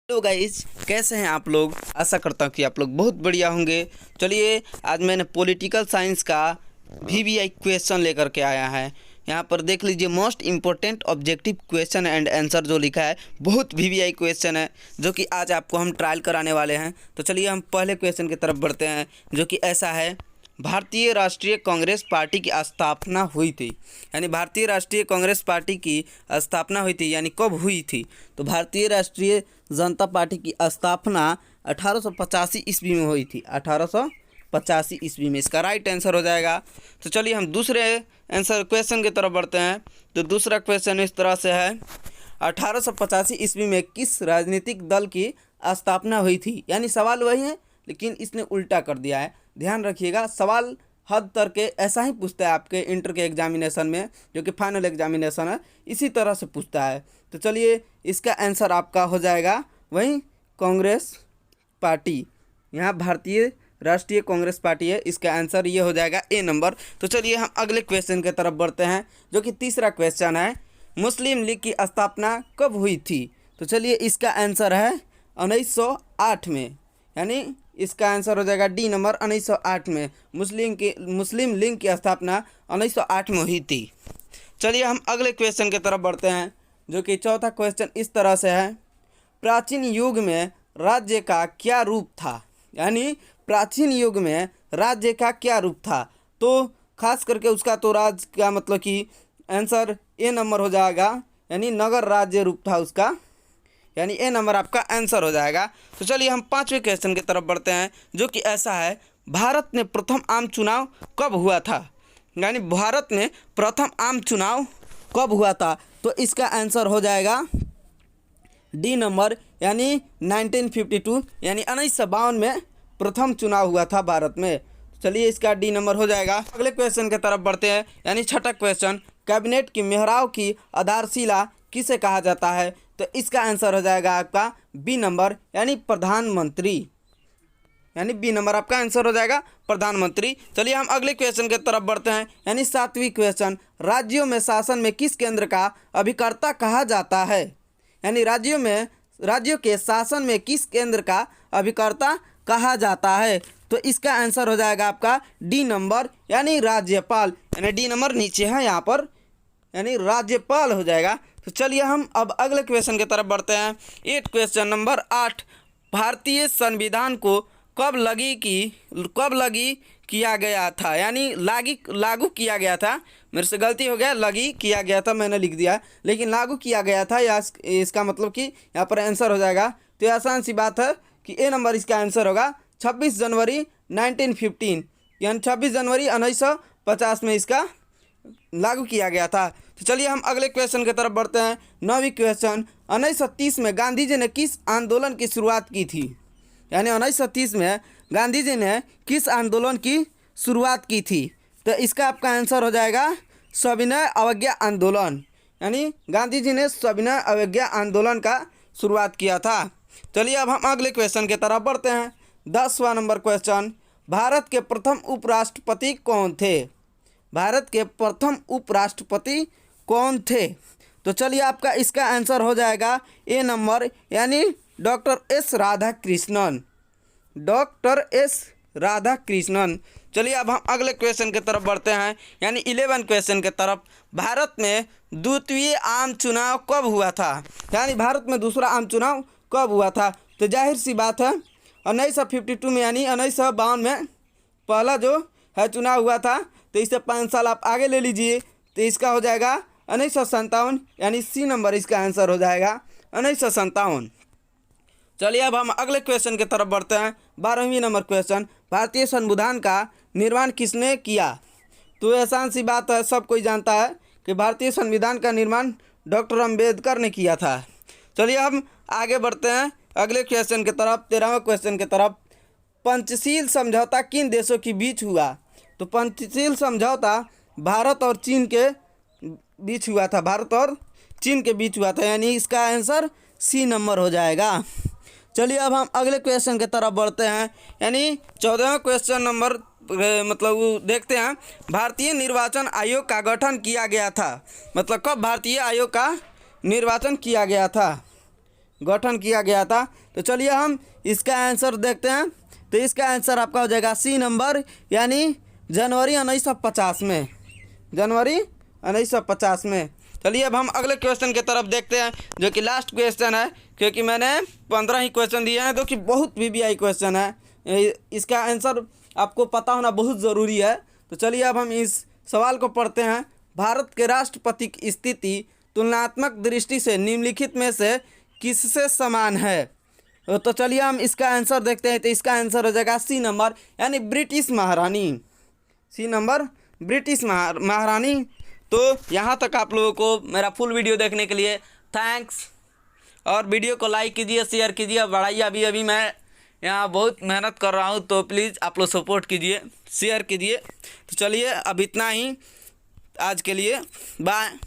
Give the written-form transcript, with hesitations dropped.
Hello guys, कैसे हैं आप लोग। आशा करता हूँ कि आप लोग बहुत बढ़िया होंगे। चलिए, आज मैंने पॉलिटिकल साइंस का वीवीआई क्वेश्चन लेकर के आया है। यहाँ पर देख लीजिए, most important objective question and answer जो लिखा है, बहुत वीवीआई क्वेश्चन है जो कि आज आपको हम ट्रायल कराने वाले हैं। तो चलिए हम पहले क्वेश्चन की तरफ बढ़ते हैं, जो कि ऐसा है। भारतीय राष्ट्रीय कांग्रेस पार्टी की स्थापना हुई थी, यानी भारतीय राष्ट्रीय कांग्रेस पार्टी की स्थापना हुई थी, यानी कब हुई थी। तो भारतीय राष्ट्रीय जनता पार्टी की स्थापना 1885 ईस्वी में हुई थी। 1885 ईस्वी में इसका राइट आंसर हो जाएगा। तो चलिए हम दूसरे आंसर क्वेश्चन की तरफ बढ़ते हैं। तो दूसरा क्वेश्चन इस तरह से है, 1885 ईस्वी में किस राजनीतिक दल की स्थापना हुई थी। यानी सवाल वही है, लेकिन इसने उल्टा कर दिया है। ध्यान रखिएगा, सवाल हद तक के ऐसा ही पूछता है आपके इंटर के एग्जामिनेशन में, जो कि फाइनल एग्जामिनेशन है, इसी तरह से पूछता है। तो चलिए, इसका आंसर आपका हो जाएगा वही कांग्रेस पार्टी। यहाँ भारतीय राष्ट्रीय कांग्रेस पार्टी है, इसका आंसर ये हो जाएगा ए नंबर। तो चलिए हम अगले क्वेश्चन की तरफ बढ़ते हैं, जो कि तीसरा क्वेश्चन है, मुस्लिम लीग की स्थापना कब हुई थी। तो चलिए इसका आंसर है 1908 में, यानी इसका आंसर हो जाएगा डी नंबर। 1908 में मुस्लिम लीग की स्थापना 1908 में हुई थी। चलिए हम अगले क्वेश्चन की तरफ बढ़ते हैं, जो कि चौथा क्वेश्चन इस तरह से है, प्राचीन युग में राज्य का क्या रूप था। यानी प्राचीन युग में राज्य का क्या रूप था। तो खास करके उसका तो राज्य का मतलब कि आंसर ए नंबर हो जाएगा, यानी नगर राज्य रूप था उसका, यानी ए नंबर आपका आंसर हो जाएगा। तो चलिए हम पांचवें क्वेश्चन की तरफ बढ़ते हैं, जो कि ऐसा है, भारत में प्रथम आम चुनाव कब हुआ था। यानी भारत में प्रथम आम चुनाव कब हुआ था। तो इसका आंसर हो जाएगा डी नंबर, यानी 1952, यानी 1952 में प्रथम चुनाव हुआ था भारत में। चलिए इसका डी नंबर हो जाएगा। अगले क्वेश्चन की तरफ बढ़ते हैं, यानी छठा क्वेश्चन, कैबिनेट की मेहराव की आधारशिला किसे कहा जाता है। तो इसका आंसर हो जाएगा आपका बी नंबर, यानी प्रधानमंत्री, यानी बी नंबर आपका आंसर हो जाएगा प्रधानमंत्री। चलिए हम अगले क्वेश्चन की तरफ बढ़ते हैं, यानी सातवीं क्वेश्चन, राज्यों में शासन में किस केंद्र का अभिकर्ता कहा जाता है। यानी राज्यों के शासन में किस केंद्र का अभिकर्ता कहा जाता है। तो इसका आंसर हो जाएगा आपका डी नंबर, यानी राज्यपाल, यानी डी नंबर नीचे है यहाँ पर, यानी राज्यपाल हो जाएगा। तो चलिए हम अब अगले क्वेश्चन की तरफ बढ़ते हैं। 8 क्वेश्चन नंबर 8, भारतीय संविधान को कब लगी किया गया था। यानी लागू किया गया था, मेरे से गलती हो गया, लगी किया गया था मैंने लिख दिया, लेकिन लागू किया गया था, या इसका मतलब कि यहाँ पर आंसर हो जाएगा। तो आसान सी बात है कि ए नंबर इसका आंसर होगा 26 जनवरी 1915, यानी 26 जनवरी 1950 में इसका लागू किया गया था। तो चलिए हम अगले क्वेश्चन की तरफ बढ़ते हैं। 9वीं क्वेश्चन, 1930 में गांधी जी ने किस आंदोलन की शुरुआत की थी। यानी 1930 में गांधी जी ने किस आंदोलन की शुरुआत की थी। तो इसका आपका आंसर हो जाएगा सविनय अवज्ञा आंदोलन, यानी गांधी जी ने सविनय अवज्ञा आंदोलन का शुरुआत किया था। चलिए अब हम अगले क्वेश्चन की तरफ बढ़ते हैं। 10वां नंबर क्वेश्चन, भारत के प्रथम उपराष्ट्रपति कौन थे। भारत के प्रथम उपराष्ट्रपति कौन थे। तो चलिए आपका इसका आंसर हो जाएगा ए नंबर, यानी doctor S Radhakrishnan, doctor S Radhakrishnan. चलिए अब हम अगले क्वेश्चन की तरफ बढ़ते हैं, यानी 11 क्वेश्चन की तरफ, भारत में द्वितीय आम चुनाव कब हुआ था। यानी भारत में दूसरा आम चुनाव कब हुआ था। तो जाहिर सी बात है 1952 में, यानी 1952 में पहला जो है चुनाव हुआ था। तो इससे 5 साल आप आगे ले लीजिए, तो इसका हो जाएगा 1957, यानी सी नंबर इसका आंसर हो जाएगा 1957। चलिए अब हम अगले क्वेश्चन की तरफ बढ़ते हैं। 12वीं नंबर क्वेश्चन, भारतीय संविधान का निर्माण किसने किया। तो आसान सी बात है, सब कोई जानता है कि भारतीय संविधान का निर्माण डॉक्टर अम्बेडकर ने किया था। चलिए हम आगे बढ़ते हैं अगले क्वेश्चन की तरफ। 13वें क्वेश्चन की तरफ, पंचशील समझौता किन देशों के बीच हुआ। तो पंचशील समझौता भारत और चीन के बीच हुआ था, भारत और चीन के बीच हुआ था, यानी इसका आंसर सी नंबर हो जाएगा। चलिए अब हम अगले क्वेश्चन की तरफ बढ़ते हैं, यानी 14वां क्वेश्चन नंबर मतलब देखते हैं, भारतीय निर्वाचन आयोग का गठन किया गया था। मतलब कब भारतीय आयोग का निर्वाचन किया गया था। गठन किया गया था। तो चलिए हम इसका आंसर देखते हैं। तो इसका आंसर आपका हो जाएगा सी नंबर, यानी जनवरी 1950 में, जनवरी 1950 में। चलिए अब हम अगले क्वेश्चन की तरफ देखते हैं, जो कि लास्ट क्वेश्चन है, क्योंकि मैंने 15 ही क्वेश्चन दिए हैं, जो कि बहुत वीवीआई क्वेश्चन है। इसका आंसर आपको पता होना बहुत ज़रूरी है। तो चलिए अब हम इस सवाल को पढ़ते हैं। भारत के राष्ट्रपति की स्थिति तुलनात्मक दृष्टि से निम्नलिखित में से किससे समान है? तो चलिए हम इसका आंसर देखते हैं। तो इसका आंसर हो जाएगा सी नंबर, यानी ब्रिटिश महारानी, सी नंबर ब्रिटिश महारानी। तो यहाँ तक आप लोगों को मेरा फुल वीडियो देखने के लिए थैंक्स, और वीडियो को लाइक कीजिए, शेयर कीजिए, बढ़ाइए। अभी अभी मैं यहाँ बहुत मेहनत कर रहा हूँ, तो प्लीज़ आप लोग सपोर्ट कीजिए, शेयर कीजिए। तो चलिए अब इतना ही आज के लिए, बाय।